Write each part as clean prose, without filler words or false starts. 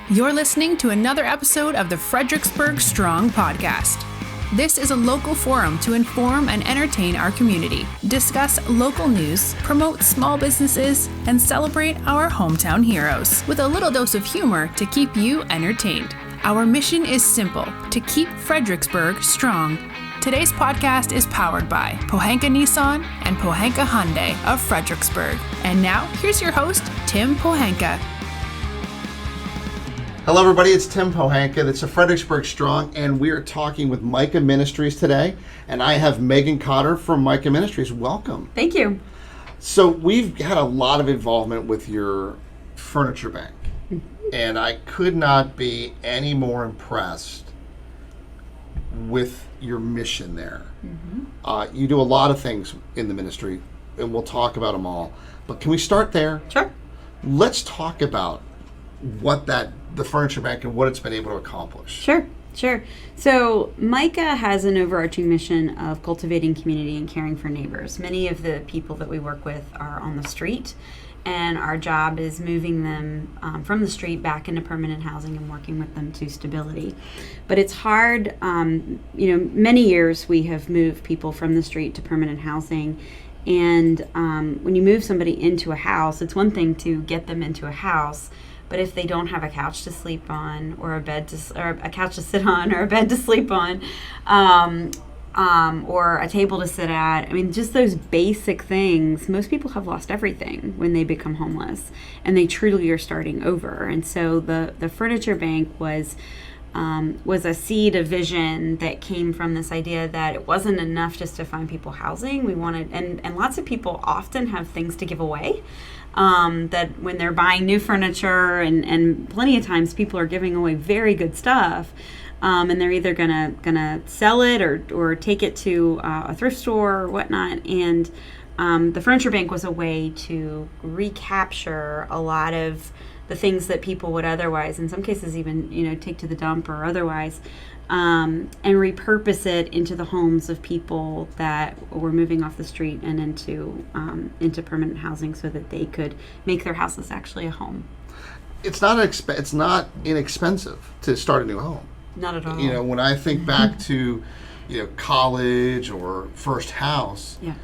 You're listening to another episode of the Fredericksburg Strong podcast. This is a local forum to inform and entertain our community, discuss local news, promote small businesses, and celebrate our hometown heroes with a little dose of humor to keep you entertained. Our mission is simple: to keep Fredericksburg strong. Today's podcast is powered by Pohanka Nissan and Pohanka Hyundai of Fredericksburg. And now, here's your host, Tim Pohanka. Hello everybody, it's Tim Pohanka. It's a Fredericksburg Strong, and we are talking with Micah Ministries today. And I have Megan Cotter from Micah Ministries. Welcome. Thank you. So we've had a lot of involvement with your furniture bank, and I could not be any more impressed with your mission there. You do a lot of things in the ministry, and we'll talk about them all. But can we start there? Sure. Let's talk about what the furniture bank and what it's been able to accomplish. Sure. So Micah has an overarching mission of cultivating community and caring for neighbors. Many of the people that we work with are on the street, and our job is moving them from the street back into permanent housing and working with them to stability. But it's hard. Many years we have moved people from the street to permanent housing. And when you move somebody into a house, it's one thing to get them into a house, but if they don't have a couch to sleep on, or a couch to sit on, or a bed to sleep on, or a table to sit at, just those basic things, most people have lost everything when they become homeless, and they truly are starting over. And so the furniture bank was a seed of vision that came from this idea that it wasn't enough just to find people housing. We wanted, and lots of people often have things to give away. That when they're buying new furniture, and plenty of times people are giving away very good stuff, and they're either gonna sell it or take it to a thrift store or whatnot. And the furniture bank was a way to recapture a lot of the things that people would otherwise, in some cases even take to the dump or otherwise, and repurpose it into the homes of people that were moving off the street and into permanent housing, so that they could make their houses actually a home. It's not inexpensive to start a new home. Not at all. When I think back to college or first house, yeah.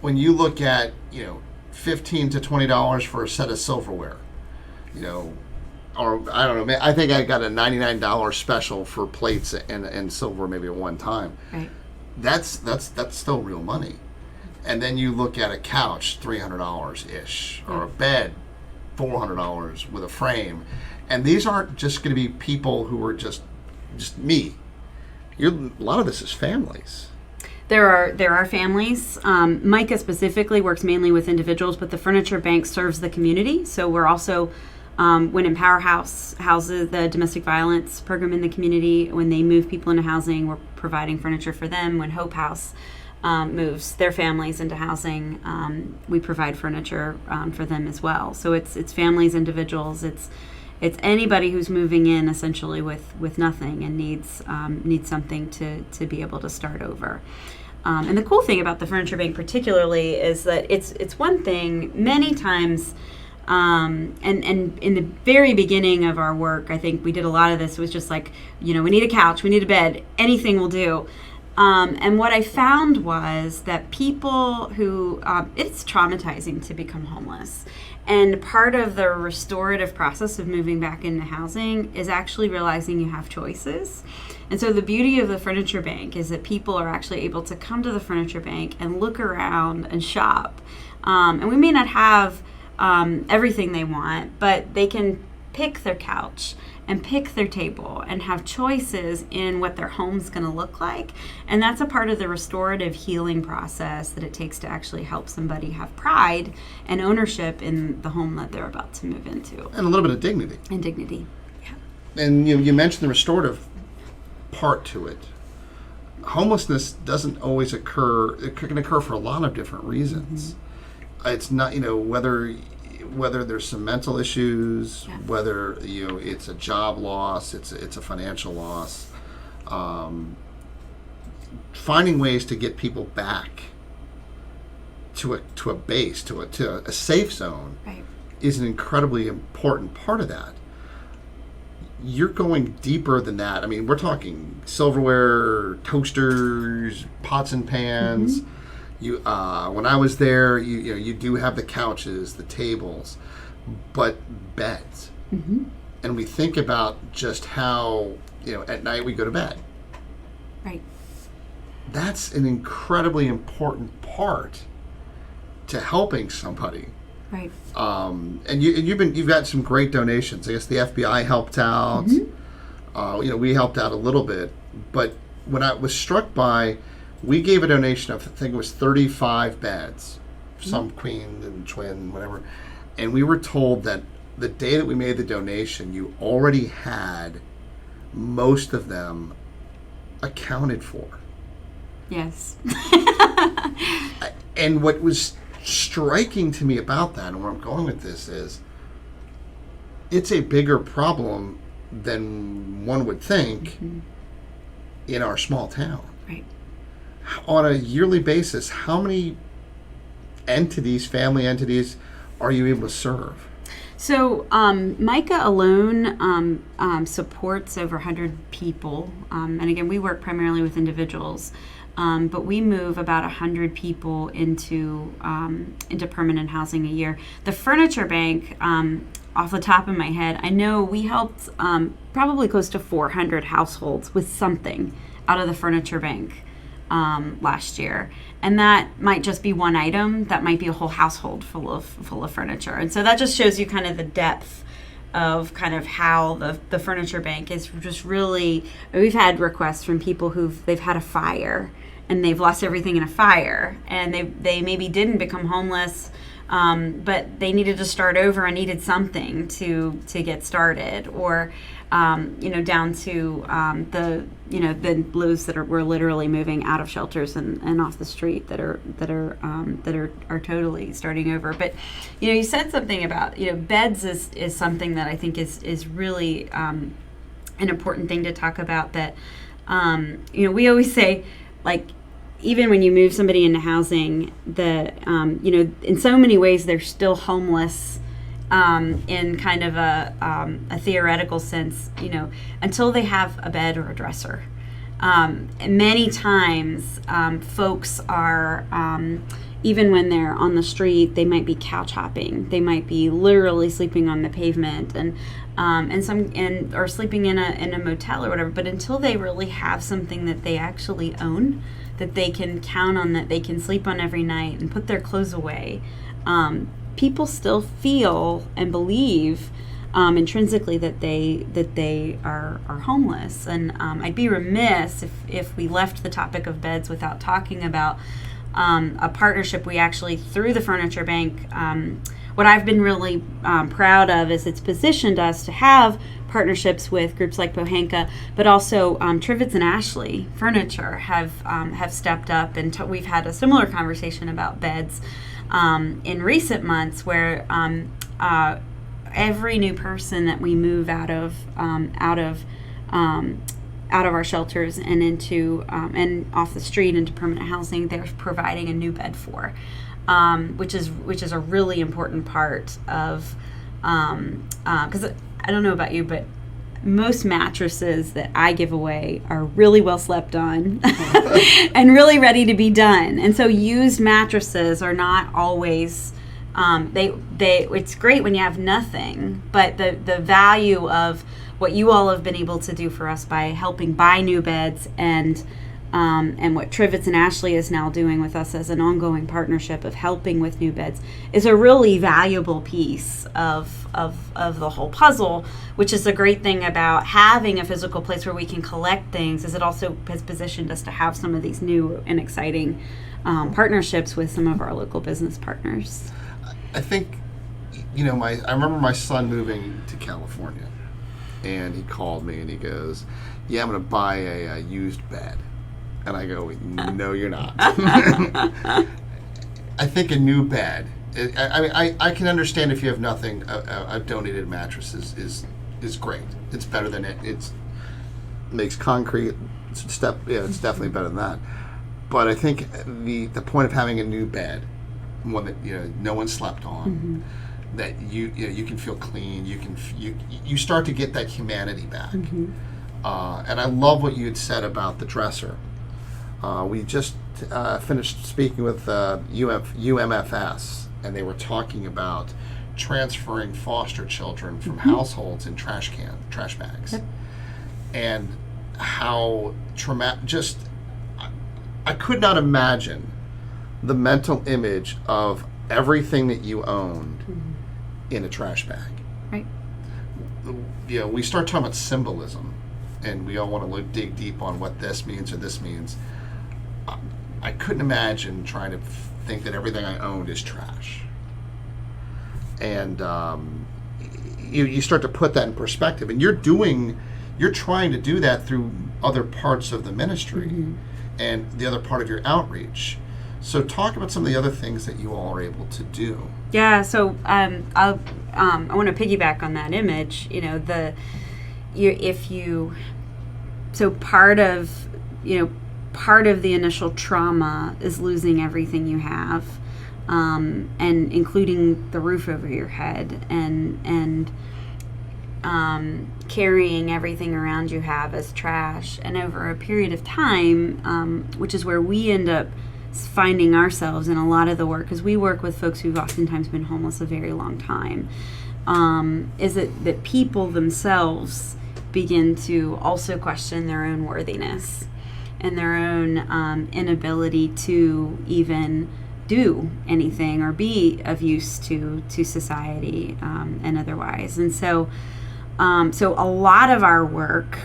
When you look at $15 to $20 for a set of silverware, or I don't know, I think I got a $99 special for plates and silver maybe at one time. Right. That's still real money. And then you look at a couch, $300-ish, or a bed, $400 with a frame. And these aren't just going to be people who are just me. A lot of this is families. There are families. Micah specifically works mainly with individuals, but the furniture bank serves the community. So we're also, when Empower House houses the domestic violence program in the community, when they move people into housing, we're providing furniture for them. When Hope House moves their families into housing, we provide furniture for them as well. So it's families, individuals. It's anybody who's moving in essentially with nothing and needs something to be able to start over. And the cool thing about the furniture bank particularly is that it's one thing many times. And in the very beginning of our work, I think we did a lot of this. It was just like, we need a couch, we need a bed, anything will do. And what I found was that people who, it's traumatizing to become homeless. And part of the restorative process of moving back into housing is actually realizing you have choices. And so the beauty of the furniture bank is that people are actually able to come to the furniture bank and look around and shop. And we may not have everything they want, but they can pick their couch and pick their table and have choices in what their home's going to look like. And that's a part of the restorative healing process that it takes to actually help somebody have pride and ownership in the home that they're about to move into. And a little bit of dignity. And dignity, yeah. And you mentioned the restorative part to it. Homelessness doesn't always occur. It can occur for a lot of different reasons. It's not, whether there's some mental issues, whether it's a job loss, it's a financial loss. Finding ways to get people back to a base, to a safe zone, right, is an incredibly important part of that. you're going deeper than that. I mean, we're talking silverware, toasters, pots and pans. You, when I was there, you do have the couches, the tables, but beds. And we think about just how, at night we go to bed. Right. That's an incredibly important part to helping somebody. Right. And you've got some great donations. I guess the FBI helped out. We helped out a little bit, but when I was struck by, we gave a donation of, I think it was 35 beds, some queen and twin, whatever, and we were told that the day that we made the donation, you already had most of them accounted for. Yes. And what was striking to me about that, and where I'm going with this, is it's a bigger problem than one would think in our small town. Right. On a yearly basis, how many entities, family entities, are you able to serve? So Micah alone supports over 100 people. And again, we work primarily with individuals. But we move about 100 people into permanent housing a year. The Furniture Bank, off the top of my head, I know we helped probably close to 400 households with something out of the Furniture Bank last year. And that might just be one item. That might be a whole household full of furniture. And so that just shows you kind of the depth of kind of how the Furniture Bank is just really. We've had requests from people they've had a fire and they've lost everything in a fire, and they maybe didn't become homeless, but they needed to start over and needed something to get started, or down to the those that were literally moving out of shelters and off the street that are totally starting over. But you said something about beds is something that I think is really an important thing to talk about. That we always say, like, even when you move somebody into housing, in so many ways they're still homeless. In kind of a theoretical sense, until they have a bed or a dresser. Many times, folks are, even when they're on the street, they might be couch hopping. They might be literally sleeping on the pavement, or sleeping in a motel or whatever. But until they really have something that they actually own, that they can count on, that they can sleep on every night and put their clothes away. People still feel and believe intrinsically that they are homeless, and I'd be remiss if we left the topic of beds without talking about a partnership we actually, through the Furniture Bank. What I've been really proud of is it's positioned us to have partnerships with groups like Pohanka, but also Trivets and Ashley Furniture have stepped up, and we've had a similar conversation about beds. In recent months, where every new person that we move out of our shelters and into and off the street into permanent housing, they're providing a new bed for, which is a really important part of because I don't know about you, but most mattresses that I give away are really well slept on and really ready to be done. And so used mattresses are not always, it's great when you have nothing, but the value of what you all have been able to do for us by helping buy new beds, and what Trivets and Ashley is now doing with us as an ongoing partnership of helping with new beds, is a really valuable piece of the whole puzzle, which is the great thing about having a physical place where we can collect things, is it also has positioned us to have some of these new and exciting partnerships with some of our local business partners. I think, I remember my son moving to California, and he called me and he goes, "Yeah, I'm going to buy a used bed." And I go, "No, you're not." I think a new bed. I can understand if you have nothing. A donated mattress is great. It's better than it. It's makes concrete. It's definitely better than that. But I think the point of having a new bed, one that no one slept on, that you can feel clean. You start to get that humanity back. And I love what you had said about the dresser. We just finished speaking with UMFS, and they were talking about transferring foster children from households in trash bags, and how traumatic. I could not imagine the mental image of everything that you owned in a trash bag. Right. We start talking about symbolism, and we all want to dig deep on what this means or this means. I couldn't imagine trying to think that everything I owned is trash. And you start to put that in perspective, and you're trying to do that through other parts of the ministry and the other part of your outreach. So talk about some of the other things that you all are able to do. Yeah, so I want to piggyback on that image. Part of the initial trauma is losing everything you have, and including the roof over your head, and carrying everything around you have as trash. And over a period of time, which is where we end up finding ourselves in a lot of the work, because we work with folks who've oftentimes been homeless a very long time, is that people themselves begin to also question their own worthiness and their own inability to even do anything or be of use to society and otherwise. And so a lot of our work,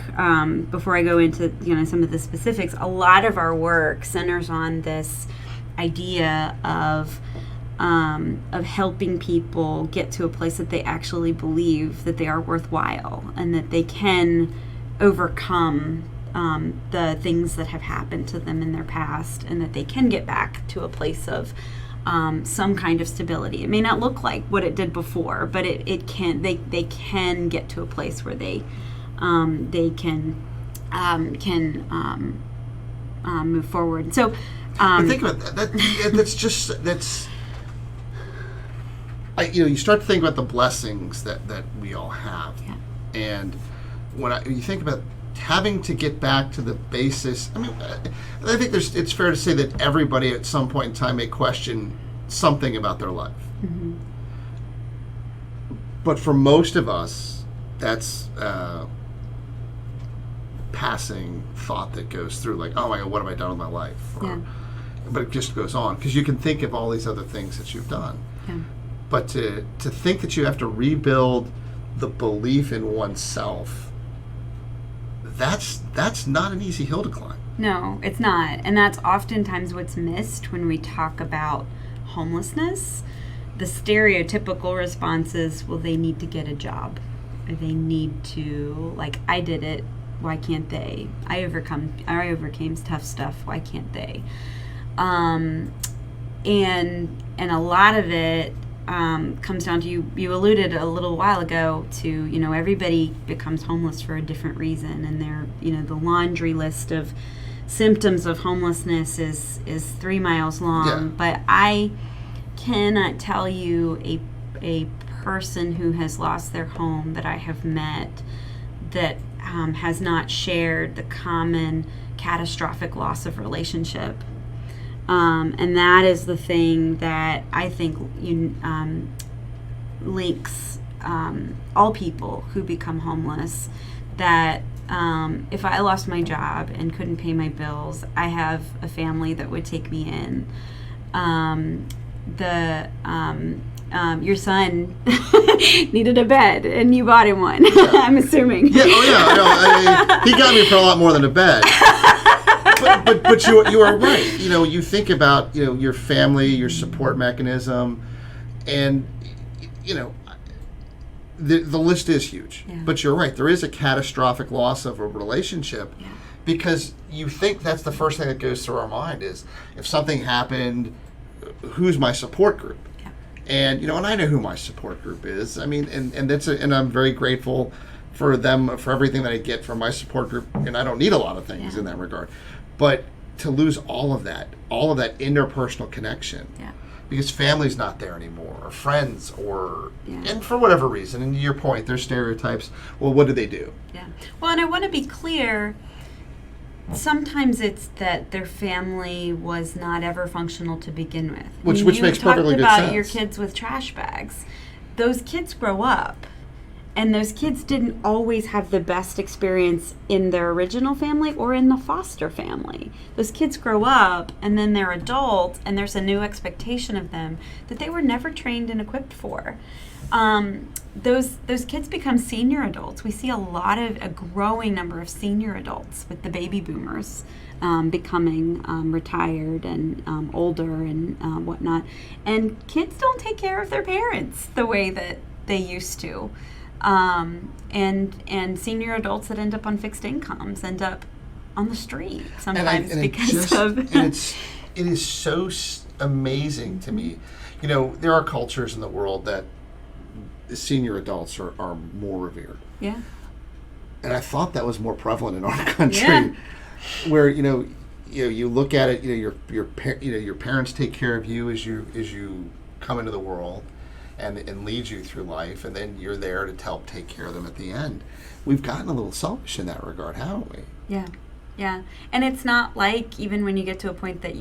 before I go into some of the specifics, a lot of our work centers on this idea of helping people get to a place that they actually believe that they are worthwhile and that they can overcome the things that have happened to them in their past, and that they can get back to a place of some kind of stability. It may not look like what it did before, but they can get to a place where they can move forward. So but think about that. You start to think about the blessings that we all have, and when you think about having to get back to the basis. I mean, I think it's fair to say that everybody at some point in time may question something about their life. But for most of us, that's passing thought that goes through, like, oh my God, what have I done with my life? But it just goes on, because you can think of all these other things that you've done. But to think that you have to rebuild the belief in oneself, that's not an easy hill to climb. No, it's not. And that's oftentimes what's missed when we talk about homelessness. The stereotypical response is, well, they need to get a job. Or they need to, like, I did it, why can't they? I overcame tough stuff, why can't they? And a lot of it comes down to, you alluded a little while ago to, everybody becomes homeless for a different reason, and the laundry list of symptoms of homelessness is 3 miles long. But I cannot tell you a person who has lost their home that I have met that has not shared the common catastrophic loss of relationship. And that is the thing that I think links all people who become homeless. That if I lost my job and couldn't pay my bills, I have a family that would take me in. Your son needed a bed, and you bought him one. I'm assuming. Yeah. He got me for a lot more than a bed. But you are right. You think about your family, your support mechanism, and the list is huge. But you're right. There is a catastrophic loss of a relationship, because you think that's the first thing that goes through our mind is, if something happened, who's my support group? And and I know who my support group is. I mean, and I'm very grateful for them, for everything that I get from my support group, and I don't need a lot of things in that regard. But to lose all of that interpersonal connection, because family's not there anymore, or friends, or and for whatever reason. And to your point, there's stereotypes. Well, what do they do? Yeah. Well, and I want to be clear. Sometimes it's that their family was not ever functional to begin with. Which makes perfectly good sense. You talked about your kids with trash bags. Those kids grow up, and those kids didn't always have the best experience in their original family or in the foster family. Those kids grow up, and then they're adults, and there's a new expectation of them that they were never trained and equipped for. Those kids become senior adults. We see a growing number of senior adults with the baby boomers becoming retired and older and whatnot. And kids don't take care of their parents the way that they used to. And senior adults that end up on fixed incomes end up on the street sometimes it is so amazing to me. You know, there are cultures in the world that senior adults are more revered. Yeah. And I thought that was more prevalent in our country, where you look at it, your parents take care of you as you come into the world, and lead you through life, and then you're there to help take care of them at the end. We've gotten a little selfish in that regard, haven't we? Yeah. Yeah, and it's not like, even when you get to a point that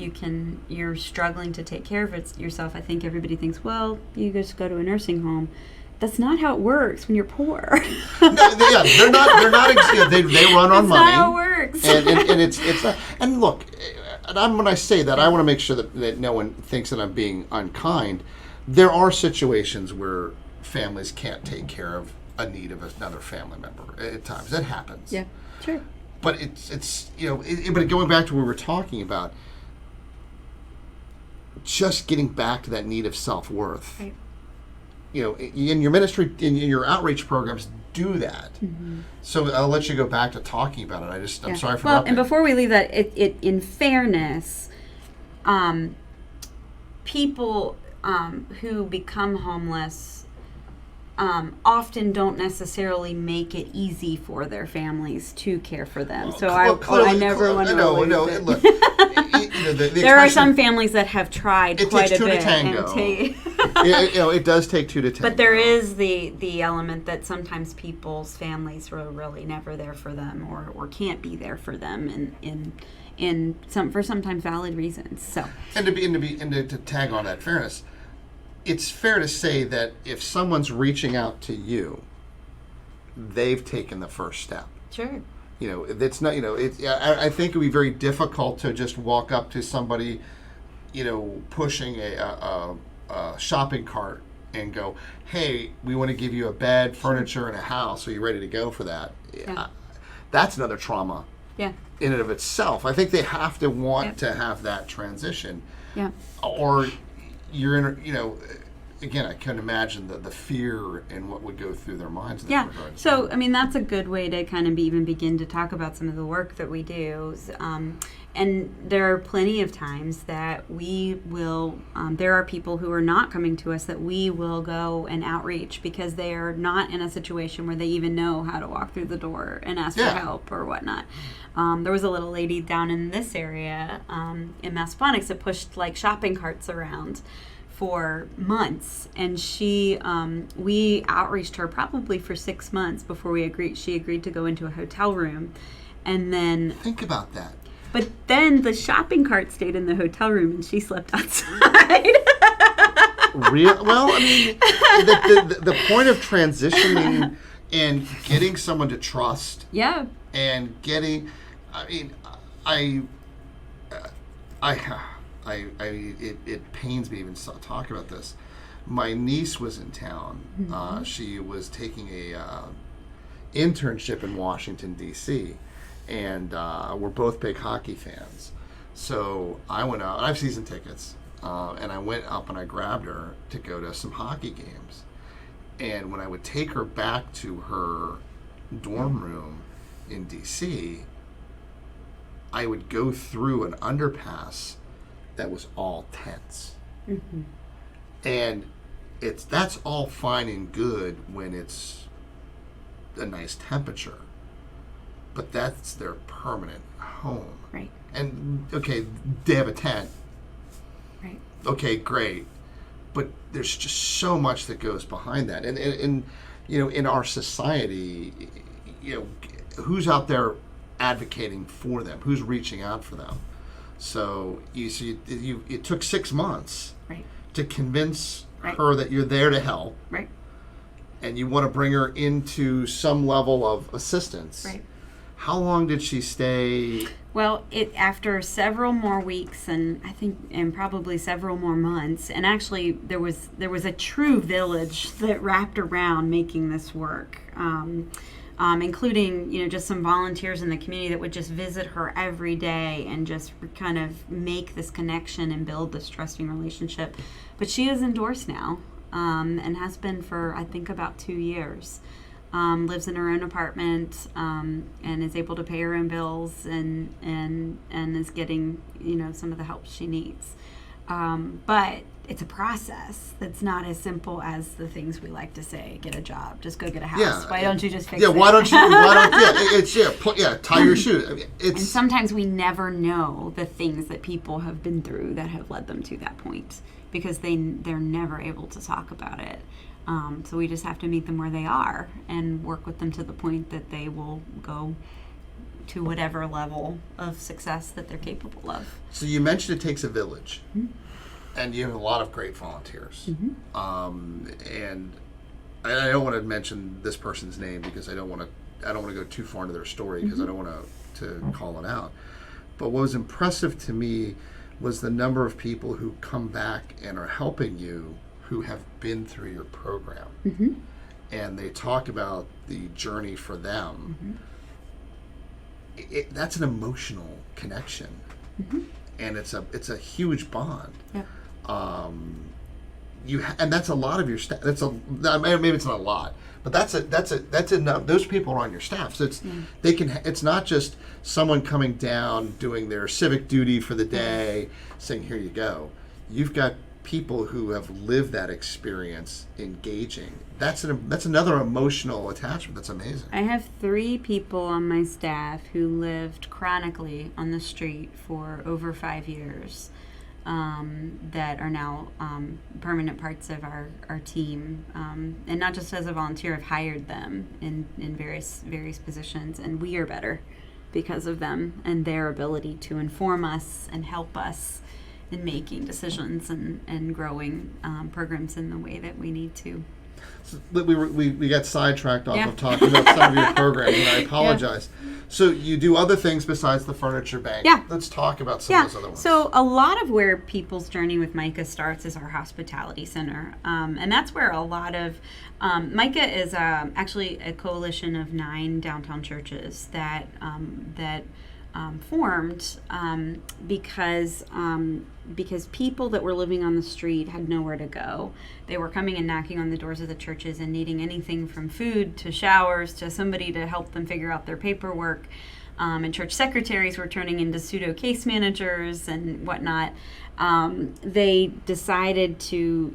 you're struggling to take care of it yourself, I think everybody thinks, well, you just go to a nursing home. That's not how it works when you're poor. They're not. They run on money. That's not how it works. and it's not. And look, when I say that, I want to make sure that no one thinks that I'm being unkind. There are situations where families can't take care of a need of another family member at times. That happens. Yeah, sure. But but going back to what we were talking about, just getting back to that need of self-worth. Right. In your ministry, in your outreach programs, do that. Mm-hmm. So I'll let you go back to talking about it. I'm sorry for and before we leave that, it in fairness, people who become homeless often don't necessarily make it easy for their families to care for them. So I never want to. No. Look, there are some families that have tried quite a bit. It takes two to tango. It does take two to tango. But there is the element that sometimes people's families are really never there for them, or can't be there for them, for sometimes valid reasons. So and to tag on that fairness. It's fair to say that if someone's reaching out to you, they've taken the first step. Sure. It's not. I think it would be very difficult to just walk up to somebody, pushing a shopping cart and go, "Hey, we want to give you a bed, furniture, and a house. Are you ready to go for that?" Yeah. That's another trauma. Yeah. In and of itself, I think they have to want to have that transition. Yeah. Or you're in, again, I can imagine the fear and what would go through their minds in that regard. So, that's a good way to kind of even begin to talk about some of the work that we do. And there are plenty of times that we will, there are people who are not coming to us that we will go and outreach because they are not in a situation where they even know how to walk through the door and ask for help or whatnot. There was a little lady down in this area in Massaponax that pushed shopping carts around for months, and we outreached her probably for 6 months before she agreed to go into a hotel room. And then think about that. But then the shopping cart stayed in the hotel room and she slept outside. Well, the point of transitioning and getting someone to trust. Yeah. And getting, it pains me even to talk about this. My niece was in town. Mm-hmm. She was taking a internship in Washington, D.C., and we're both big hockey fans. So I went out. I have season tickets, and I went up and I grabbed her to go to some hockey games. And when I would take her back to her dorm room in D.C., I would go through an underpass that was all tents. Mm-hmm. And that's all fine and good when it's a nice temperature, but that's their permanent home. Right. And okay, they have a tent. Right. Okay, great. but there's just so much that goes behind that. And you know, in our society, you know, who's out there advocating for them? Who's reaching out for them? So you see, it took 6 months to convince her that you're there to help. Right. And you want to bring her into some level of assistance. Right. How long did she stay? Well, after several more weeks, and I think, and probably several more months, and actually there was a true village that wrapped around making this work, including, you know, just some volunteers in the community that would just visit her every day and just kind of make this connection and build this trusting relationship. But she is endorsed now, and has been for, I think, about 2 years. Lives in her own apartment, and is able to pay her own bills, and is getting, you know, some of the help she needs. But it's a process that's not as simple as the things we like to say. Get a job, just go get a house. Yeah, why don't you just fix it? Why don't tie your shoe. I mean, and sometimes we never know the things that people have been through that have led them to that point, because they're never able to talk about it. So we just have to meet them where they are and work with them to the point that they will go to whatever level of success that they're capable of. So you mentioned it takes a village, mm-hmm. and you have a lot of great volunteers. Mm-hmm. And I don't want to mention this person's name because I don't want to go too far into their story, because mm-hmm. I don't want to call it out. But what was impressive to me was the number of people who come back and are helping you, who have been through your program. Mm-hmm. And they talk about the journey for them. Mm-hmm. That's an emotional connection. Mm-hmm. And it's a huge bond. Yeah. And that's a lot of your staff. Maybe it's not a lot, but that's enough. Those people are on your staff, so it's not just someone coming down doing their civic duty for the day, saying here you go. You've got people who have lived that experience engaging. That's another emotional attachment. That's amazing. I have 3 people on my staff who lived chronically on the street for over 5 years, that are now permanent parts of our team, and not just as a volunteer. I've hired them in various positions, and we are better because of them and their ability to inform us and help us in making decisions and growing programs in the way that we need to. So we got sidetracked off of talking about some of your programs, and I apologize. Yeah. So you do other things besides the Furniture Bank. Yeah. Let's talk about some of those other ones. So a lot of where people's journey with Micah starts is our hospitality center. And that's where a lot of, Micah is actually a coalition of 9 downtown churches that formed because people that were living on the street had nowhere to go. They were coming and knocking on the doors of the churches and needing anything from food to showers to somebody to help them figure out their paperwork. And church secretaries were turning into pseudo case managers and whatnot. They decided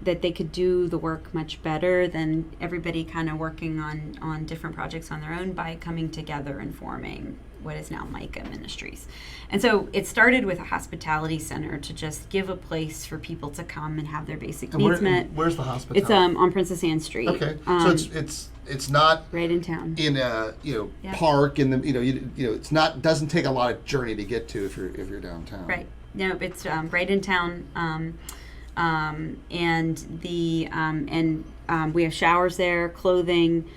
that they could do the work much better than everybody kind of working on different projects on their own by coming together and forming what is now Micah Ministries. And so it started with a hospitality center to just give a place for people to come and have their basic needs met. Where's the hospitality? It's on Princess Anne Street. Okay, so it's not right in town in a park in the it's not, doesn't take a lot of journey to get to if you're downtown. Right. No, it's right in town. And we have showers there, clothing.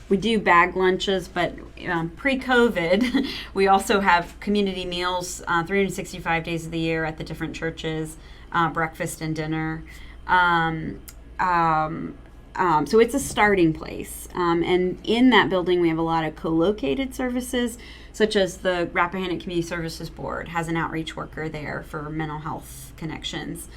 We do bag lunches, but pre-COVID, we also have community meals 365 days of the year at the different churches, breakfast and dinner. So it's a starting place. And in that building, we have a lot of co-located services, such as the Rappahannock Community Services Board has an outreach worker there for mental health connections.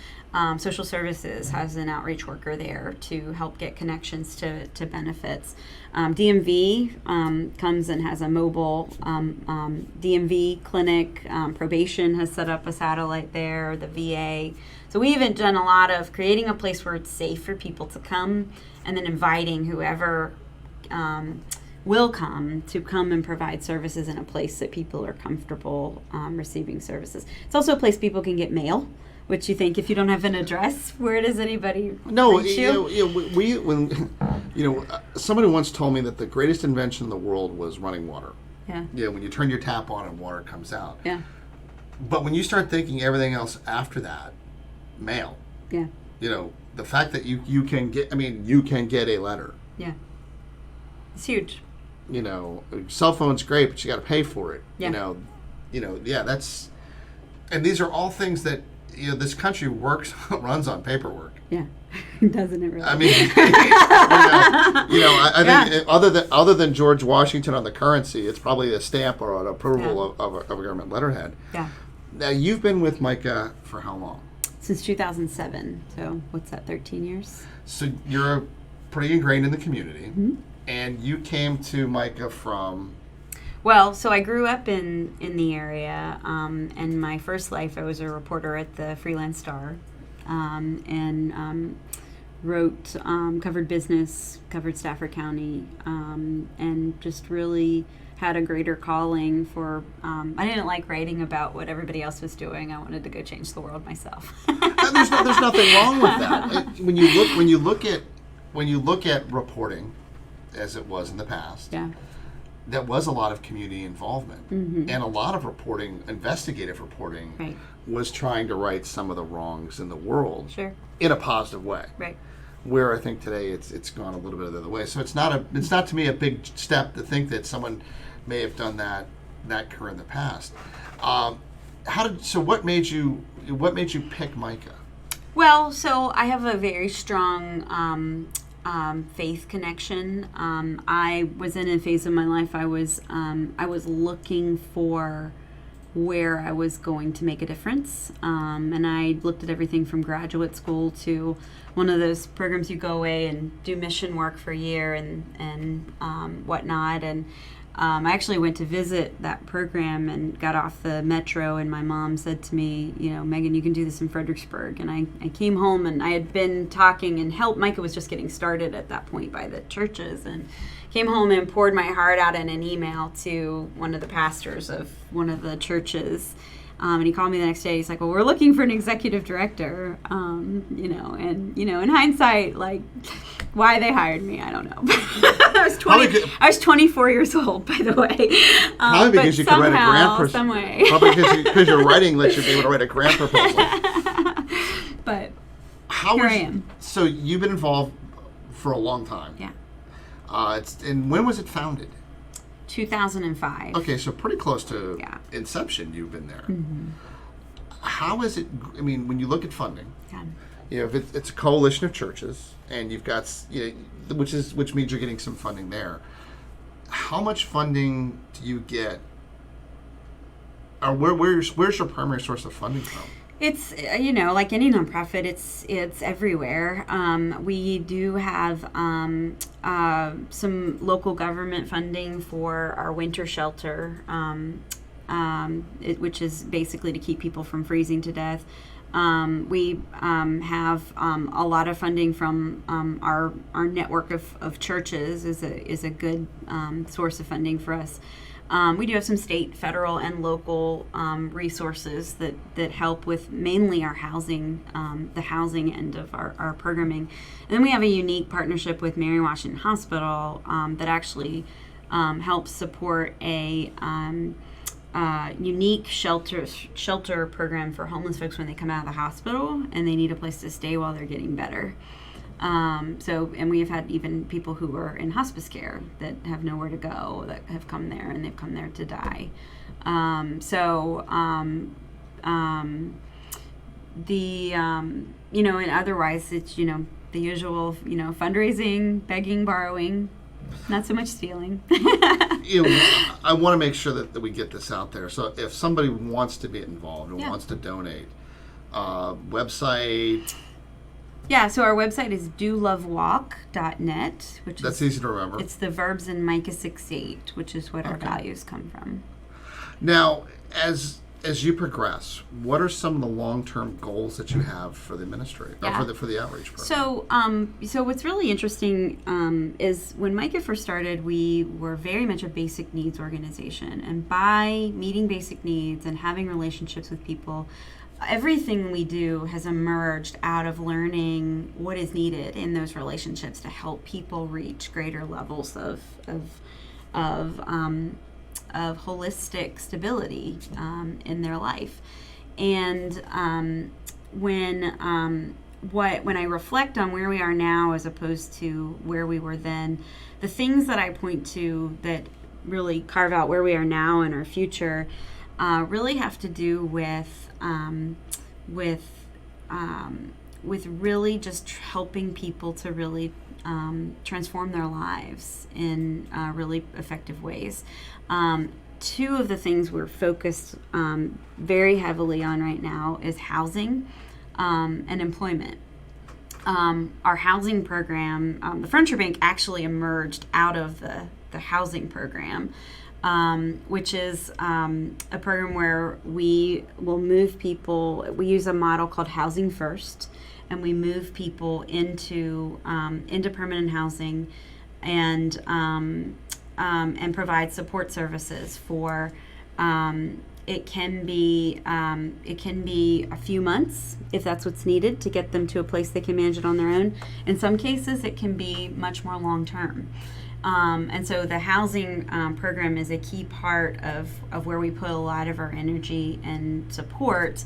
Social Services has an outreach worker there to help get connections to benefits. DMV comes and has a mobile DMV clinic. Probation has set up a satellite there, the VA. So we even done a lot of creating a place where it's safe for people to come, and then inviting whoever will come to come and provide services in a place that people are comfortable receiving services. It's also a place people can get mail. What you think? If you don't have an address, where does anybody No, reach you? Somebody once told me that the greatest invention in the world was running water. Yeah. Yeah, when you turn your tap on and water comes out. Yeah. But when you start thinking everything else after that, mail. Yeah. The fact that you can get a letter. Yeah. It's huge. Cell phone's great, but you got to pay for it. Yeah. That's, and these are all things that this country runs on paperwork. Yeah. Doesn't it really? I mean, I think other than George Washington on the currency, it's probably a stamp or an approval of a government letterhead. Yeah. Now, you've been with Micah for how long? Since 2007. So what's that, 13 years? So you're pretty ingrained in the community. Mm-hmm. And you came to Micah from... Well, so I grew up in the area, and my first life I was a reporter at the Freelance Star, and wrote, covered business, covered Stafford County, and just really had a greater calling for, I didn't like writing about what everybody else was doing. I wanted to go change the world myself. There's nothing wrong with that. When you look at reporting, as it was in the past, yeah, there was a lot of community involvement, mm-hmm. and a lot of reporting, investigative reporting, right. was trying to right some of the wrongs in the world, sure, in a positive way. Right. Where I think today it's gone a little bit the other way. So it's not to me a big step to think that someone may have done that career in the past. What made you pick Micah? Well, so I have a very strong faith connection. I was in a phase of my life I was looking for where I was going to make a difference, and I looked at everything from graduate school to one of those programs you go away and do mission work for a year and whatnot, and I actually went to visit that program and got off the metro, and my mom said to me, Megan, you can do this in Fredericksburg. And I came home, and I had been talking and helped. Micah was just getting started at that point by the churches, and came home and poured my heart out in an email to one of the pastors of one of the churches. And he called me the next day. He's like, well, we're looking for an executive director, in hindsight, like, why they hired me, I don't know. I was 24 years old, by the way. Probably because you could write a grant some way. Probably because your writing lets you be able to write a grant proposal. But here I am. So you've been involved for a long time. Yeah. And when was it founded? 2005. Okay, so pretty close to inception you've been there. Mm-hmm. How is it, when you look at funding, yeah. If it's a coalition of churches, and you've got, which means you're getting some funding there. How much funding do you get? Or where's your primary source of funding from? It's, like any nonprofit, it's everywhere. We do have some local government funding for our winter shelter, which is basically to keep people from freezing to death. We have a lot of funding from our network of churches is a good source of funding for us. We do have some state, federal, and local resources that help with mainly our housing, the housing end of our programming. And then we have a unique partnership with Mary Washington Hospital that actually helps support a unique shelter program for homeless folks when they come out of the hospital and they need a place to stay while they're getting better. And we have had even people who are in hospice care that have nowhere to go that have come there, and they've come there to die. And otherwise it's, the usual, fundraising, begging, borrowing, not so much stealing. I want to make sure that we get this out there. So if somebody wants to be involved and wants to donate, website... Yeah, so our website is dolovewalk.net, which that's easy to remember. It's the verbs in Micah 6:8, which is what our values come from. Now, as you progress, what are some of the long-term goals that you have for the ministry, or for the outreach program? So what's really interesting is when Micah first started, we were very much a basic needs organization, and by meeting basic needs and having relationships with people, everything we do has emerged out of learning what is needed in those relationships to help people reach greater levels of holistic stability in their life. And when I reflect on where we are now as opposed to where we were then, the things that I point to that really carve out where we are now and our future really have to do with really just helping people to really transform their lives in really effective ways. Two of the things we're focused very heavily on right now is housing and employment. Our housing program, the Furniture Bank actually emerged out of the housing program, which is a program where we will move people. We use a model called Housing First, and we move people into permanent housing and provide support services for. It can be a few months if that's what's needed to get them to a place they can manage it on their own. In some cases, it can be much more long term. And so the housing program is a key part of where we put a lot of our energy and support.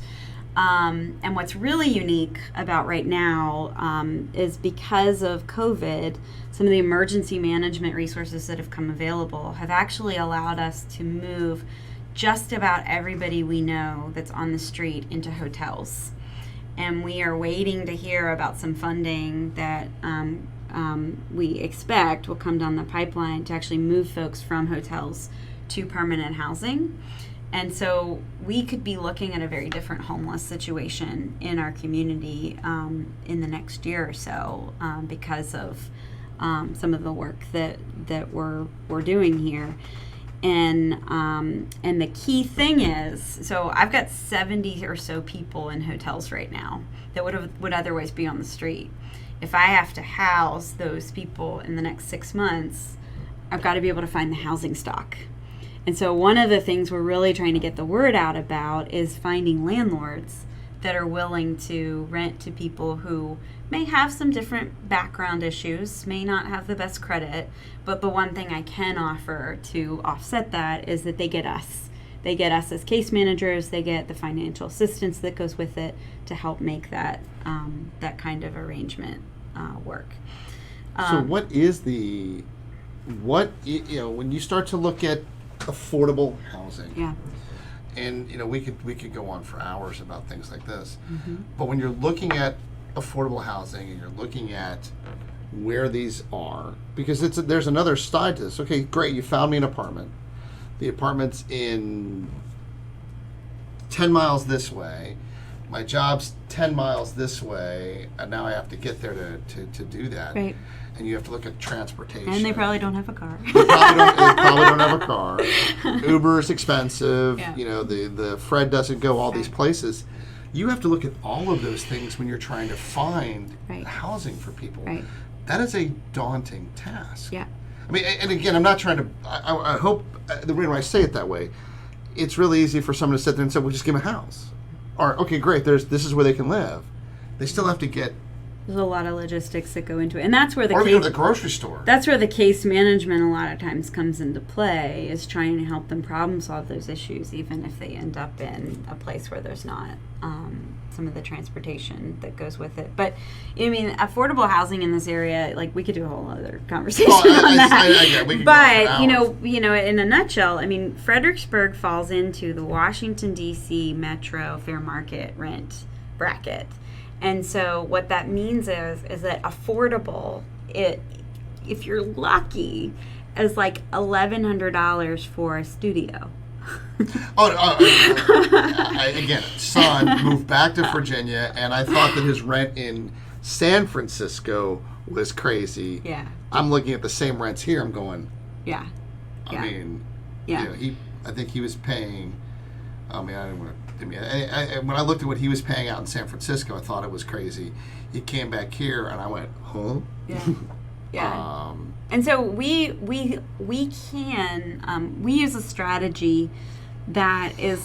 And what's really unique about right now is because of COVID, some of the emergency management resources that have come available have actually allowed us to move just about everybody we know that's on the street into hotels. And we are waiting to hear about some funding that we expect will come down the pipeline to actually move folks from hotels to permanent housing. And so we could be looking at a very different homeless situation in our community in the next year or so because of some of the work that we're doing here. And the key thing is, so I've got 70 or so people in hotels right now that would otherwise be on the street. If I have to house those people in the next 6 months, I've got to be able to find the housing stock. And so one of the things we're really trying to get the word out about is finding landlords that are willing to rent to people who may have some different background issues, may not have the best credit, but the one thing I can offer to offset that is that they get us. They get us as case managers, they get the financial assistance that goes with it to help make that kind of arrangement work. So when you start to look at affordable housing, yeah. And we could go on for hours about things like this. Mm-hmm. But when you're looking at affordable housing and you're looking at where these are, because there's another side to this. Okay, great, you found me an apartment. The apartment's in 10 miles this way. My job's 10 miles this way, and now I have to get there to do that. Right. And you have to look at transportation. And they probably don't have a car. They probably don't have a car. Uber is expensive. Yeah. The Fred doesn't go all these places. You have to look at all of those things when you're trying to find housing for people. Right. That is a daunting task. Yeah. I mean, and again, I'm not trying to. I hope the reason why I say it that way, it's really easy for someone to sit there and say, "Well, just give them a house," or "Okay, great, this is where they can live." They still have to get. There's a lot of logistics that go into it, and that's where or they go to the grocery store. That's where the case management a lot of times comes into play, is trying to help them problem solve those issues, even if they end up in a place where there's not some of the transportation that goes with it. But I mean, affordable housing in this area, like we could do a whole other conversation on that. But in a nutshell, I mean, Fredericksburg falls into the Washington D.C. Metro fair market rent bracket. And so what that means is that affordable, if you're lucky, is like $1,100 for a studio. Again, son moved back to Virginia, and I thought that his rent in San Francisco was crazy. Yeah. I'm looking at the same rents here. I'm going. Yeah. I mean, I think he was paying. I mean, I didn't want to. When I looked at what he was paying out in San Francisco, I thought it was crazy. He came back here, and I went, huh? Yeah. Yeah. And so we can we use a strategy that is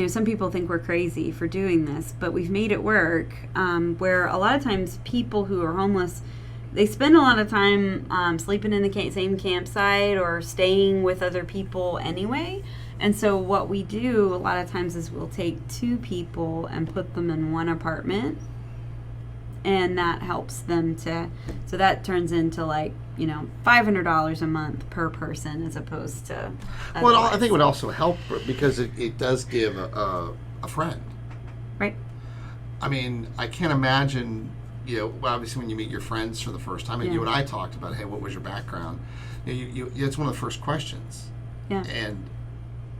some people think we're crazy for doing this, but we've made it work, where a lot of times people who are homeless, they spend a lot of time sleeping in the same campsite or staying with other people anyway. And so what we do a lot of times is we'll take 2 people and put them in one apartment, and that helps them so that turns into like, $500 a month per person as opposed to Well, I think it would also help because it does give a friend. Right. I mean, I can't imagine, obviously when you meet your friends for the first time, and you and I talked about, hey, what was your background? It's one of the first questions. Yeah. And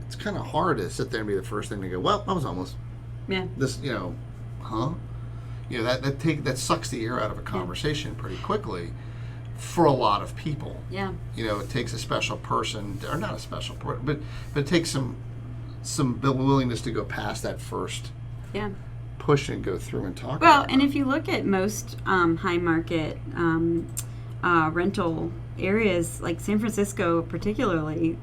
it's kind of hard to sit there and be the first thing to go, well, I was homeless. Yeah. This, huh? That sucks the air out of a conversation pretty quickly for a lot of people. Yeah. It takes a special person, or not a special person, but it takes some willingness to go past that first push and go through and talk. Well, about and that. if you look at most high market rental areas, like San Francisco particularly,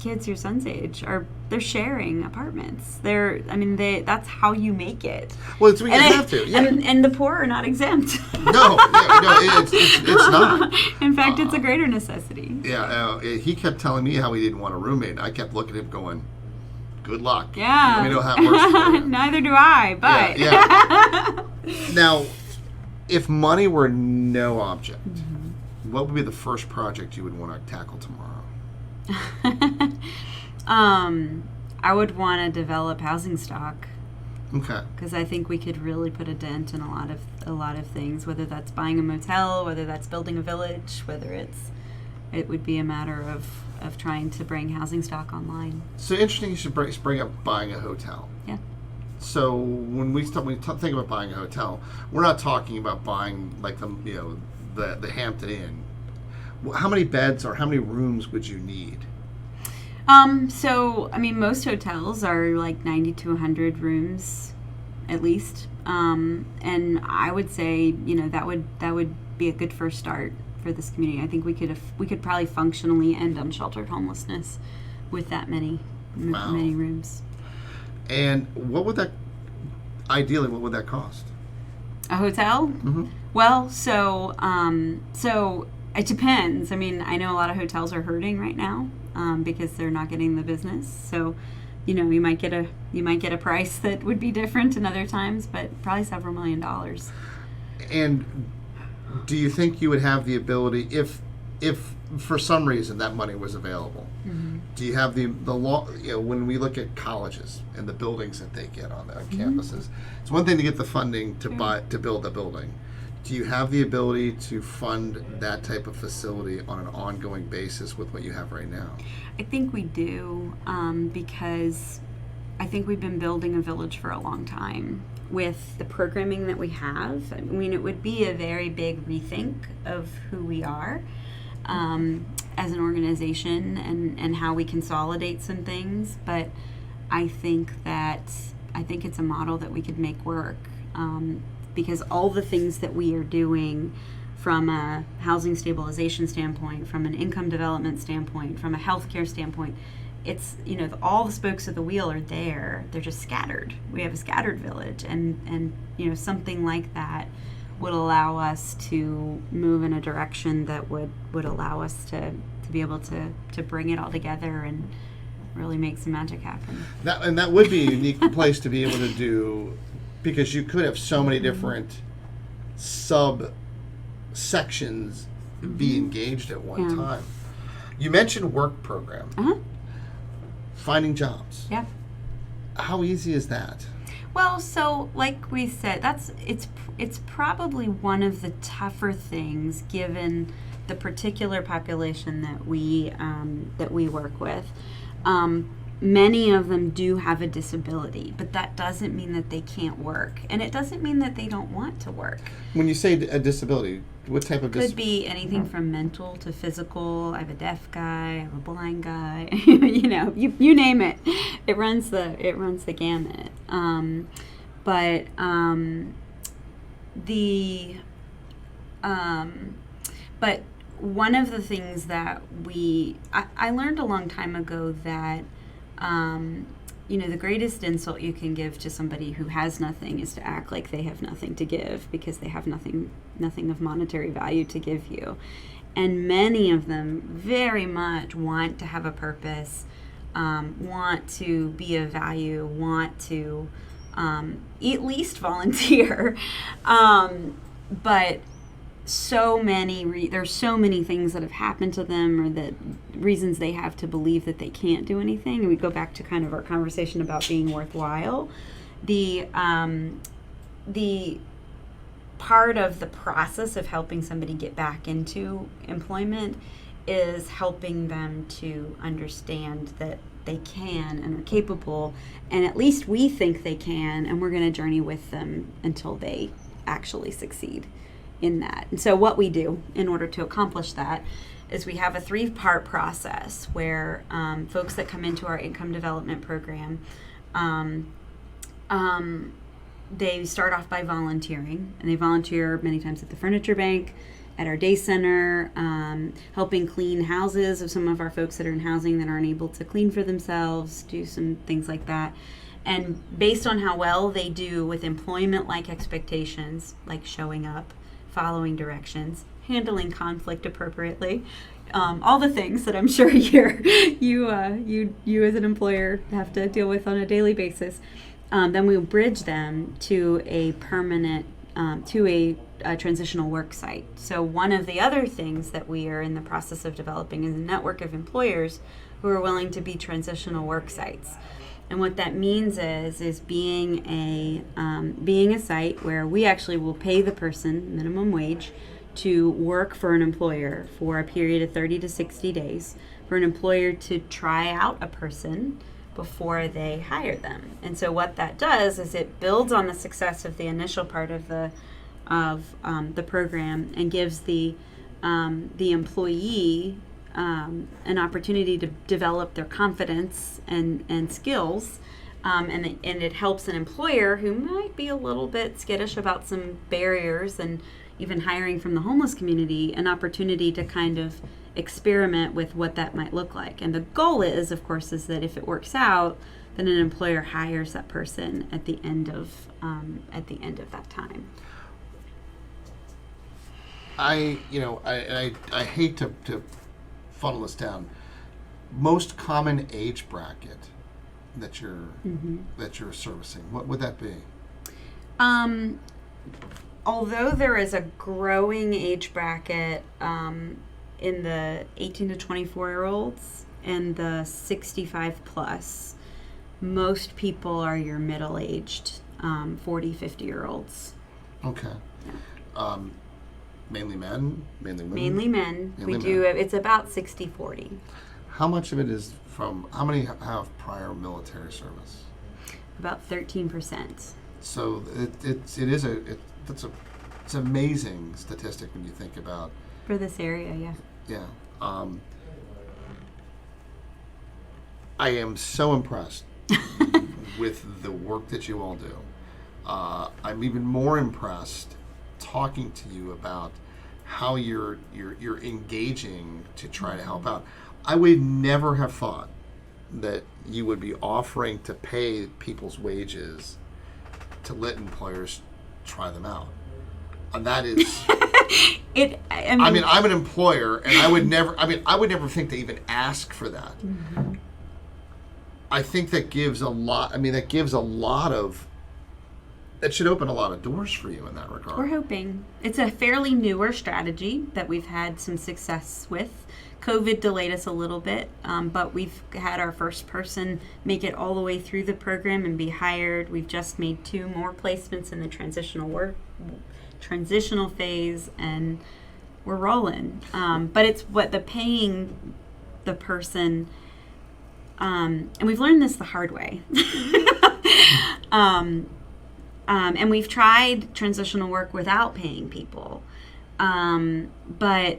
kids your son's age they're sharing apartments. That's how you make it. Well, it's what you have to. Yeah. And the poor are not exempt. No, it's not. In fact, it's a greater necessity. Yeah, he kept telling me how he didn't want a roommate. And I kept looking at him going, good luck. Yeah. Let me know how it works for you. Neither do I, but. Yeah. Now, if money were no object, what would be the first project you would want to tackle tomorrow? I would want to develop housing stock. Okay. Because I think we could really put a dent in a lot of things, whether that's buying a motel, whether that's building a village, whether it would be a matter of trying to bring housing stock online. So interesting you should bring up buying a hotel. Yeah. So when we think about buying a hotel, we're not talking about buying like the Hampton Inn. How many beds or how many rooms would you need? Most hotels are like 90 to 100 rooms, at least. And I would say, that would be a good first start for this community. I think we could probably functionally end unsheltered homelessness with that many rooms. And what would that cost? A hotel? Mm-hmm. Well, so it depends. I know a lot of hotels are hurting right now because they're not getting the business. So, you might get a price that would be different in other times, but probably several $1 million. And do you think you would have the ability if for some reason that money was available? Mm-hmm. Do you have the law? When we look at colleges and the buildings that they get on campuses, it's one thing to get the funding to build the building. Do you have the ability to fund that type of facility on an ongoing basis with what you have right now? I think we do, because I think we've been building a village for a long time with the programming that we have. It would be a very big rethink of who we are as an organization and how we consolidate some things. But I think it's a model that we could make work. Because all the things that we are doing from a housing stabilization standpoint, from an income development standpoint, from a healthcare standpoint, it's, all the spokes of the wheel are there. They're just scattered. We have a scattered village. And something like that would allow us to move in a direction that would allow us to be able to bring it all together and really make some magic happen. That would be a unique place to be able to do, because you could have so many different sub-sections be engaged at one time. You mentioned work program. Finding jobs. Yeah. How easy is that? Well, so like we said, it's probably one of the tougher things given the particular population that we work with. Many of them do have a disability, but that doesn't mean that they can't work, and it doesn't mean that they don't want to work. When you say a disability, what type of disability? Could be anything from mental to physical. I have a deaf guy, I have a blind guy. You name it. It runs the gamut. But one of the things that I learned a long time ago that the greatest insult you can give to somebody who has nothing is to act like they have nothing to give, because they have nothing of monetary value to give you. And many of them very much want to have a purpose, want to be of value, want to at least volunteer. But there's so many things that have happened to them, or that reasons they have to believe that they can't do anything. And we go back to kind of our conversation about being worthwhile. The part of the process of helping somebody get back into employment is helping them to understand that they can and are capable, and at least we think they can, and we're going to journey with them until they actually succeed in that. And so what we do in order to accomplish that is we have a 3-part process where folks that come into our income development program, they start off by volunteering, and they volunteer many times at the Furniture Bank, at our day center, helping clean houses of some of our folks that are in housing that aren't able to clean for themselves, do some things like that. And based on how well they do with employment-like expectations, like showing up, following directions, handling conflict appropriately, all the things that I'm sure you as an employer have to deal with on a daily basis, then we'll bridge them to a permanent, to a transitional work site. So one of the other things that we are in the process of developing is a network of employers who are willing to be transitional work sites. And what that means is being a site where we actually will pay the person minimum wage to work for an employer for a period of 30 to 60 days, for an employer to try out a person before they hire them. And so what that does is it builds on the success of the initial part of the program, and gives the employee an opportunity to develop their confidence and skills, and it helps an employer who might be a little bit skittish about some barriers and even hiring from the homeless community an opportunity to kind of experiment with what that might look like. And the goal is, of course, is that if it works out, then an employer hires that person at the end of that time. I hate to funnel this down. Most common age bracket that you're servicing, what would that be? Although there is a growing age bracket in the 18 to 24-year-olds and the 65 plus, most people are your middle-aged 40, 50-year-olds. Okay. Yeah. Mainly men? Mainly women? Mainly men. It's about 60-40. How much of it is how many have prior military service? About 13%. So it's an amazing statistic when you think about. For this area, yeah. Yeah. I am so impressed with the work that you all do. I'm even more impressed talking to you about how you're engaging to try to help out. I would never have thought that you would be offering to pay people's wages to let employers try them out. And that is I mean, I'm an employer, and I would never think to even ask for that. Mm-hmm. I think that gives a lot it should open a lot of doors for you in that regard. We're hoping. It's a fairly newer strategy that we've had some success with. COVID delayed us a little bit, but we've had our first person make it all the way through the program and be hired. We've just made 2 more placements in the transitional phase, and we're rolling. But it's what the paying the person, and we've learned this the hard way. And we've tried transitional work without paying people, but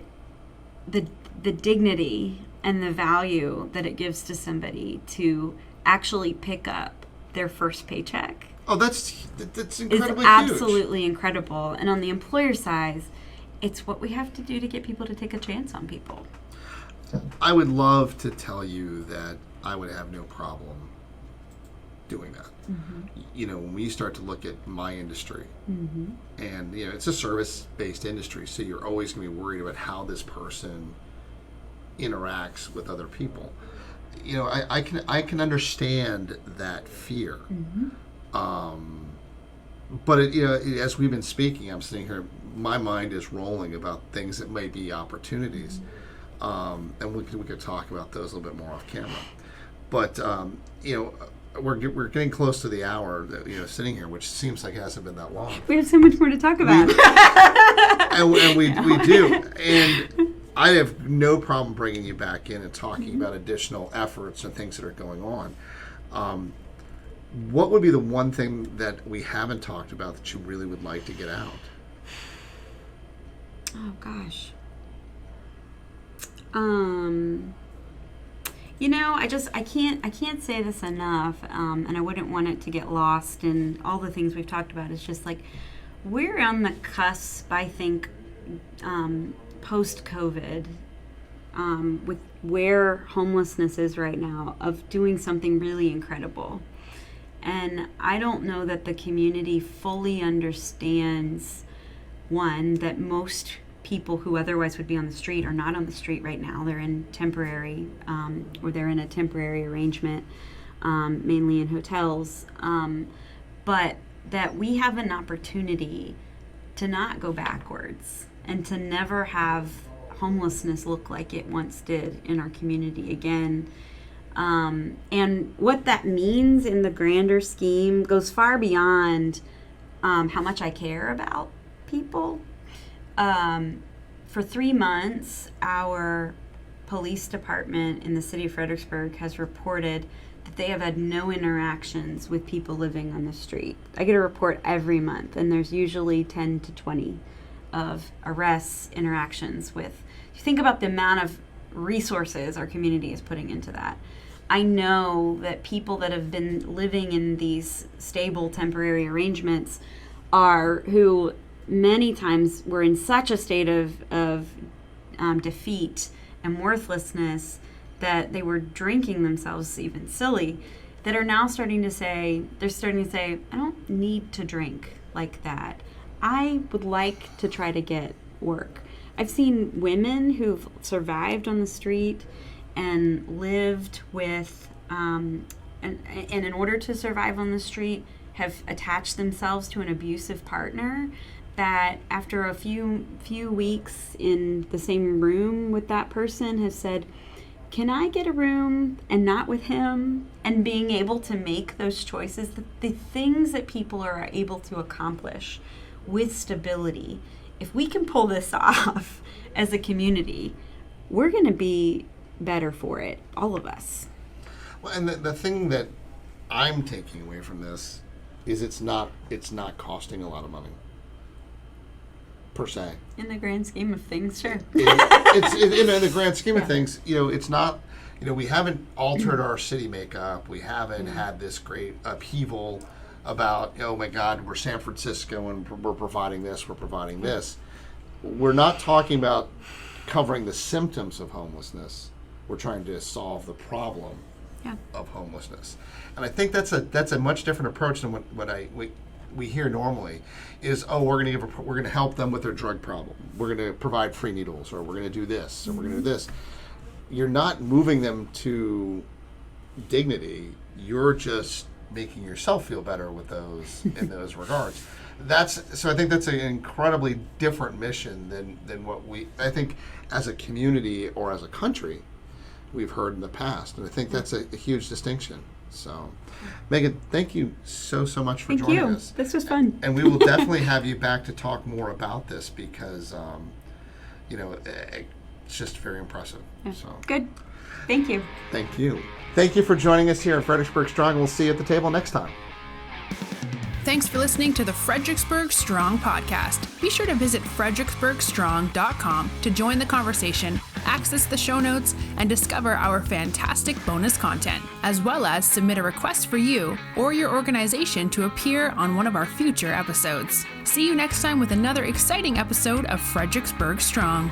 the dignity and the value that it gives to somebody to actually pick up their first paycheck. Oh, that's incredibly huge. Absolutely incredible. And on the employer side, it's what we have to do to get people to take a chance on people. I would love to tell you that I would have no problem doing that. Mm-hmm. When we start to look at my industry, Mm-hmm. and it's a service-based industry, so you're always going to be worried about how this person interacts with other people. I can understand that fear. Mm-hmm. But as we've been speaking, I'm sitting here, my mind is rolling about things that may be opportunities, and we could talk about those a little bit more off camera. But we're getting close to the hour that sitting here, which seems like it hasn't been that long. We have so much more to talk about. and we do, and I have no problem bringing you back in and talking about additional efforts and things that are going on. What would be the one thing that we haven't talked about that you really would like to get out? Oh gosh. I can't say this enough, and I wouldn't want it to get lost in all the things we've talked about. It's just like we're on the cusp, I think, post-COVID, with where homelessness is right now, of doing something really incredible. And I don't know that the community fully understands, one, that most people who otherwise would be on the street are not on the street right now. They're in temporary, or they're in a temporary arrangement, mainly in hotels. But that we have an opportunity to not go backwards and to never have homelessness look like it once did in our community again. And what that means in the grander scheme goes far beyond how much I care about people. For 3 months, our police department in the city of Fredericksburg has reported that they have had no interactions with people living on the street. I get a report every month, and there's usually 10 to 20 of arrests, interactions with. You think about the amount of resources our community is putting into that. I know that people that have been living in these stable temporary arrangements who many times were in such a state of defeat and worthlessness that they were drinking themselves even silly, that are now starting to say, I don't need to drink like that. I would like to try to get work. I've seen women who've survived on the street and lived with, and in order to survive on the street, have attached themselves to an abusive partner, that after a few weeks in the same room with that person have said, can I get a room and not with him? And being able to make those choices, the things that people are able to accomplish with stability. If we can pull this off as a community, we're going to be better for it, all of us. Well, and the thing that I'm taking away from this is it's not costing a lot of money, per se. In the grand scheme of things, sure. In the grand scheme of things, it's not, we haven't altered our city makeup. We haven't had this great upheaval about, oh my God, we're San Francisco and we're providing this, we're providing this. We're not talking about covering the symptoms of homelessness. We're trying to solve the problem of homelessness. And I think that's a much different approach than what we hear normally is, oh, we're going to help them with their drug problem. We're going to provide free needles, or we're going to do this, or we're going to do this. You're not moving them to dignity. You're just making yourself feel better with those in those regards. So I think that's an incredibly different mission than what I think as a community or as a country we've heard in the past. And I think that's a huge distinction. So, Megan, thank you so much for joining us. Thank you. This was fun. And we will definitely have you back to talk more about this because, it's just very impressive. Yeah. So good. Thank you. Thank you. Thank you for joining us here in Fredericksburg Strong. We'll see you at the table next time. Thanks for listening to the Fredericksburg Strong podcast. Be sure to visit fredericksburgstrong.com to join the conversation, access the show notes, and discover our fantastic bonus content, as well as submit a request for you or your organization to appear on one of our future episodes. See you next time with another exciting episode of Fredericksburg Strong.